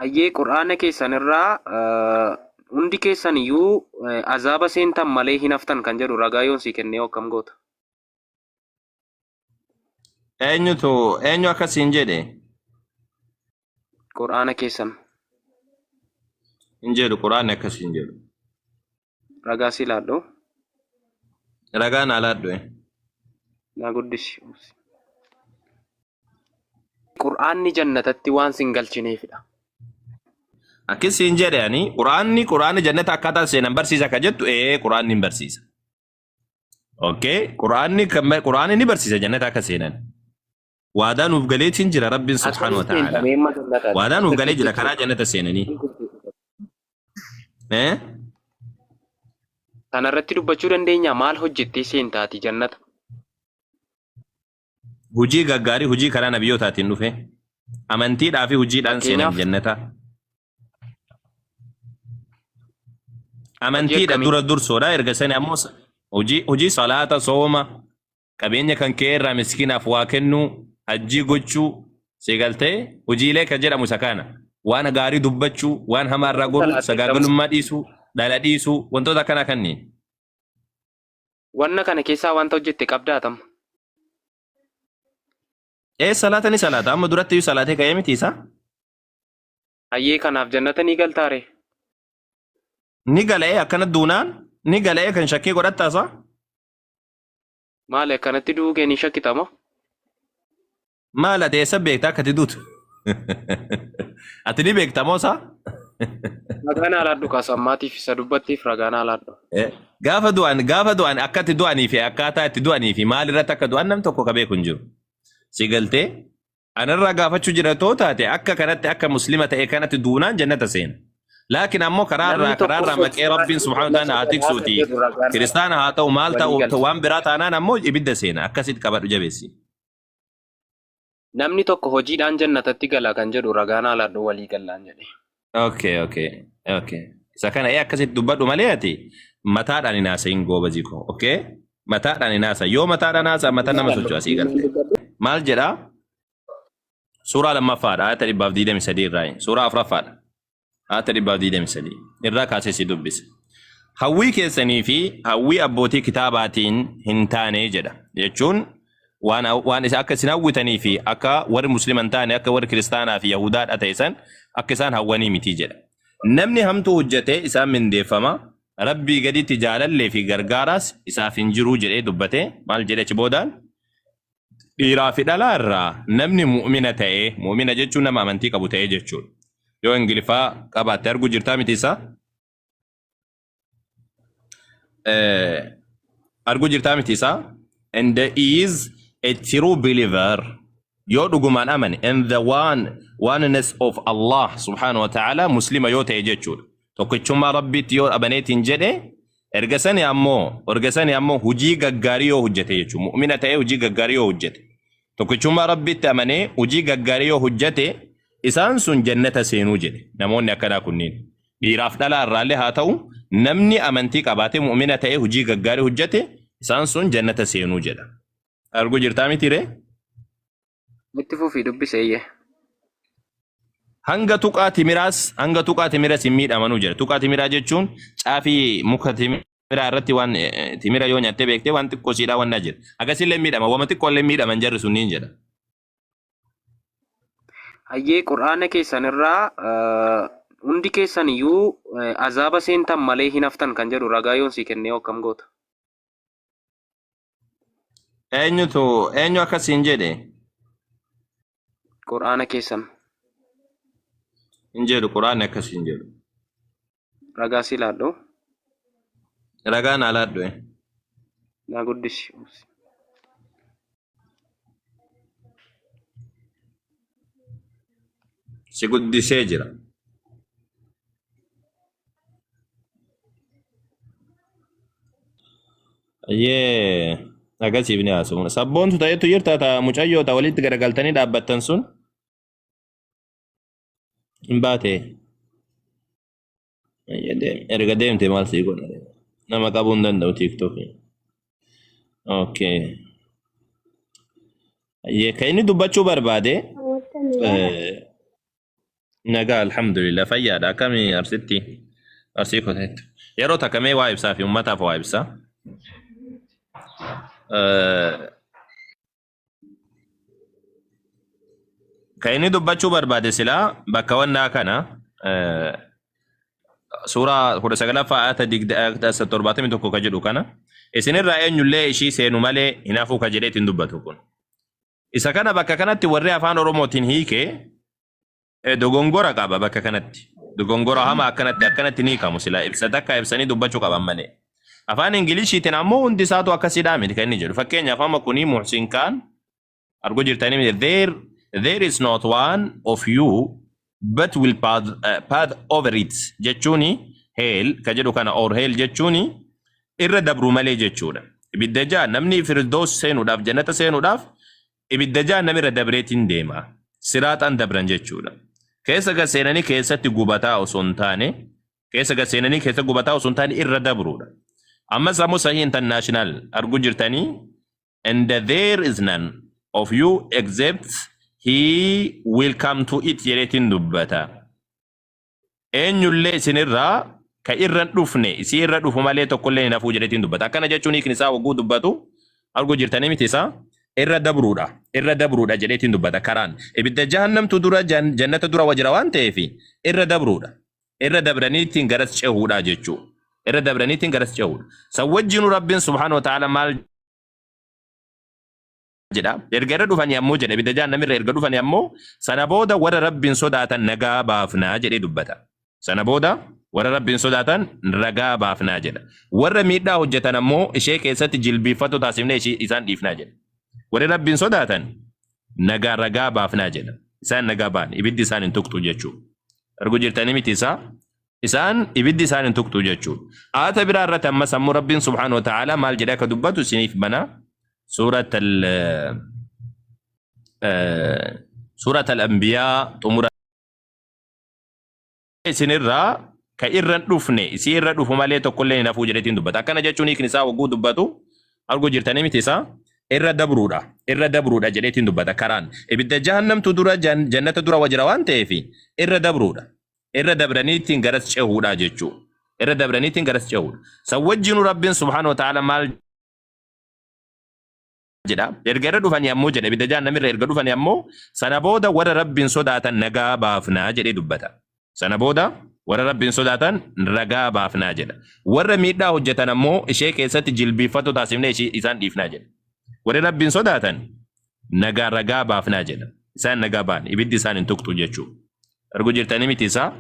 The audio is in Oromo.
Ayyee Qur'aana keessan irraa hundi keessan iyyuu azaba sentan malee hin haftan kan jedhu ragaa yoon sii kennee akkam goota. Eenyu akkasiin jedhe? Qur'aana keessan. Hin jedhu Qur'aanni akkasiin jedhu. Ragaa si laadhu. Ragaa naa laadhu. Naa guddisi. Qur'aanni jannatatti waan sin galchineefidha. Akkasiin jedhe ani Qur'aanni jannata akkaataa seenan barsiisa ka jettu Qur'aanni hin barsiisa. Okay, Qur'aanni ni barsiisa jannata akka seenan. Waadaan nuuf galeetiin jira Rabbiin subhaanahu wa ta'ala. Waadaan nuuf galee jira karaa jannata seenanii. Kanarratti dubbachuu dandeenya maal hojjettee seentaati jannata? Hujii gaggaarii hujii karaa nabiyyootaatiin dhufe. Amantiidhaa fi hujiidhaan seenan jannata. Amantiidha dura dursoodha erga sani ammoo hujii salaata sooma qabeenya kan kee irraa miskiinaaf waa kennuu hajjii gochuu seegaltee hujiilee kan jedhamu isa kana waan gaarii dubbachuu waan hamaa irraa goru sagaagalummaa dhiisuu dhala dhiisuu wantoota akkana kanneen. Wanna kana keessaa wanta hojjette qabdaatam. Salaata ni salaata amma duratti iyyuu salaatee ka'ee miti isaa? Ayyee kanaaf jannata ni galtaare. Ni galee akkana duunaan ni galee kan shakkii godhattaasa? Maali akkanatti duugee ni shakkitama? Maal ati eessa beektaa akkati duutu? Ati ni beektamoo isaa? Ragaan alaadhu kaasammaatiif isa dubbattiif ragaan alaadhu. Gaafa du'an akkatti du'anii fi akkaataa itti du'anii fi maal irratti akka du'an nam tokko ka beeku hin jiru. Si galtee anarraa gaafachuu jira too taate akka kanatti akka muslima ta'e kanatti duunaan jannata seena. Laakiin ammoo karaarraa maqee Rabbiin subhaanahu wa ta'ala haa tiksuuti. Kiristaana haa ta'u maal ta'u waan biraa taanaan ammoo ibidda seena akkasitti qabadhu jabeessi. Namni tokko hojiidhaan jannatatti gala kan jedhu ragaan alaadhu walii gallaan jedhe. Okay. Isa kana akkasitti dubbadhu malee ati mataadhaan hin haasa'iin goobazii koo. Okay? Mataadhaan hin haasa. Yoo mataadhaan haasa mataan nama socho'u asii galte. Maal jedhaa? Suuraa lammaffaadha. Ayata 123 irraa. Suuraa afuraffaadha. Ayata 123 irraa kaasee si dubbise. Hawwii keessanii fi hawwii abbootii kitaabaatiin hin taane jedha. Jechuun waan isa akka isin hawwitanii fi akka warri musliman taane akka warri kiristaanaa fi yahudaadha ta'esan akka isaan hawwanii miti jedha. Namni hamtuu hojjetee isaan mindeeffama. Rabbii gaditti jaalallee fi gargaaraas isaaf hin jiru jedhee dubbate. Maal jedhe achi boodaan? Dhiiraa fi dhalaa irraa namni mu'mina ta'ee, mu'mina jechuun nama amantii qabu ta'ee jechuudha. Yoo Ingiliffaa qabaatte arguu jirtaa miti isaa? Arguu jirtaa miti isaa? And is a true believer. Yoo dhugumaan amane in the oneness of Allah subhanahu wa ta'ala muslima yoo ta'e jechuudha. Tokkichummaa Rabbiitti yoo amaneetiin jedhe ergasani ammoo hujii gaggaarii yoo hojjete jechuudha. Mu'mina ta'ee hujii gaggaarii yoo hojjete. Tokkichummaa Rabbiitti amanee hujii gaggaarii yoo hojjete isaan sun jannata seenuu jedhe. Namoonni akkanaa kunniin dhiiraaf dhalaa irraallee haa ta'u namni amantii qabaate mu'mina ta'ee hujii gaggaarii hojjete isaan sun jannata seenuu jedha. Arguu jirtaa miti ree? Itti fufii dubbiseeyye. Hanga tuqaa timiraas hin miidhamanuu jira. Tuqaa timiraa jechuun caafii muka timiraa irratti waan timira yoo nyaattee beektee waan xiqqoo siidhaa waan jira. Akkasiillee miidhama. Wama xiqqoo illee miidhaman jarri sunniin jedha. Ayyee Qur'aana keessan irraa hundi keessan iyyuu azaba sentan malee hin haftan kan jedhu ragaa yoon sii kennee akkam goota. Eenyu akkasiin jedhe? Qur'aana keessan. Hin jedhu Qur'aanni akkasiin jedhu. Ragaa si laadhu. Ragaa naa laadhu. Naa guddisi. Si guddisee jira. Ayyee agasiif ni haasofna. Sabboontu ta'etu jirta ta'a mucayyoota walitti garagaltanii dhaabbattan sun. Hin baate. Erga deemte maal sii godha? Nama qabuu hin danda'u TikTokii. Okay. Ayyee kan inni dubbachuu barbaade نجا الحمد لله فيا كمي أرسلتي أرسيكو تيت يرو تكمي وايبسا في أمتا في وايبسا كايني دبچو برباد سلا بكوانا كنا سورة كورا سغلا فاتا ديك ستورباتي من توكو كجدو كنا اسن الرأي نيولي شي سينو مالي هنافو كجديت دبتو كون إسا كان بكا كانت وري أفان روموتين هيكي dogongora qaba bakka kanatti dogongora hama akkanatti ni kamu sila ibsa takka ibsanii dubbachuu qaban malee afaan ingiliishiitiin ammoo hundi isaatu akkasiidhaa miti kan inni jedhu fakkeenyaaf amma kuni muhsin kaan argu jirtanii there is not one of you but will pass over it jechuuni hell ka jedhu kana or hell jechuuni irra dabru malee jechuudha ibidda jaa namni firdoos seenuudhaaf jannata seenuudhaaf ibidda jaa namni irra dabreetiin deema siraataan dabran jechuudha keessa gaseenanii keessatti gubataa osoo hin taane keessa gaseenanii keessa gubataa osoo hin taane irra dabruudha amma sammuu sahii international argu jirtanii and there is none of you except he will come to it jedheetiin dubbata eenyullee isinirraa ka irra dhufne isii irra dhufu malee tokkollee hin hafuu jedheetiin dubbata akkana jechuun hiikni isaa wagguu dubbatu argu jirtanii miti isaa irra dabruudha jedheetiin dubbata karaan ibidda jahannamtu dura jannata dura wajira waan ta'eef irra dabraniitiin garas cehuudha jechuu irra dabraniitiin garas cehuudha sawwajjinu rabbiin subhaanahu wa ta'ala maal jedha erga irra dhufanii ammoo jedha ibidda jahannamirra erga dhufanii ammoo sana booda warra rabbiin sodaatan nagaa baafnaa jedhee dubbata sana booda warra rabbiin sodaatan ragaa baafnaa jedha warra miidhaa hojjetan ammoo ishee keessatti jilbiifatu taasifnee isaan dhiifnaa jedha warri rabbiin sodaatan nagaa ragaa baafnaa jedha isaan nagaa baan ibiddi isaan hin tuqxu jechuu argu jirtanii miti isaan ibiddi isaan hin tuqxu jechuu aata biraa irratti ammas ammoo rabbiin subhaanahu wa ta'ala maal jedha akka dubbatu isiniif bana suurat al-anbiyaa xumura isinirraa ka irran dhufne isii irra dhufu malee tokkollee hin hafuu jedheetiin dubbata akkana jechuun hiikni isaa wagguu dubbatu argu jirtanii miti isaa irra dabruudha jedheetiin dubbata karaan ibidda jahannamtu dura jannata dura wajira waan ta'eef irra dabraniitiin garas cehuudha jechuu irra dabraniitiin garas cehuudha sawwajjinu rabbiin subhaanahu wa ta'ala maal jedha erga irra dhufanii ammoo jedha ibidda jahannamirra erga dhufanii ammoo sana booda warra rabbiin sodaatan nagaa baafnaa jedhee dubbata sana booda warra rabbiin sodaatan ragaa baafnaa jedha warra miidhaa hojjetan ammoo ishee keessatti jilbiifatu taasifnee isaan dhiifnaa jedha warri rabbiin sodaatan nagaa ragaa baafnaa jedha isaan nagaa baan ibiddi isaan hin tuqxu jechuu argu jirtanii miti isaan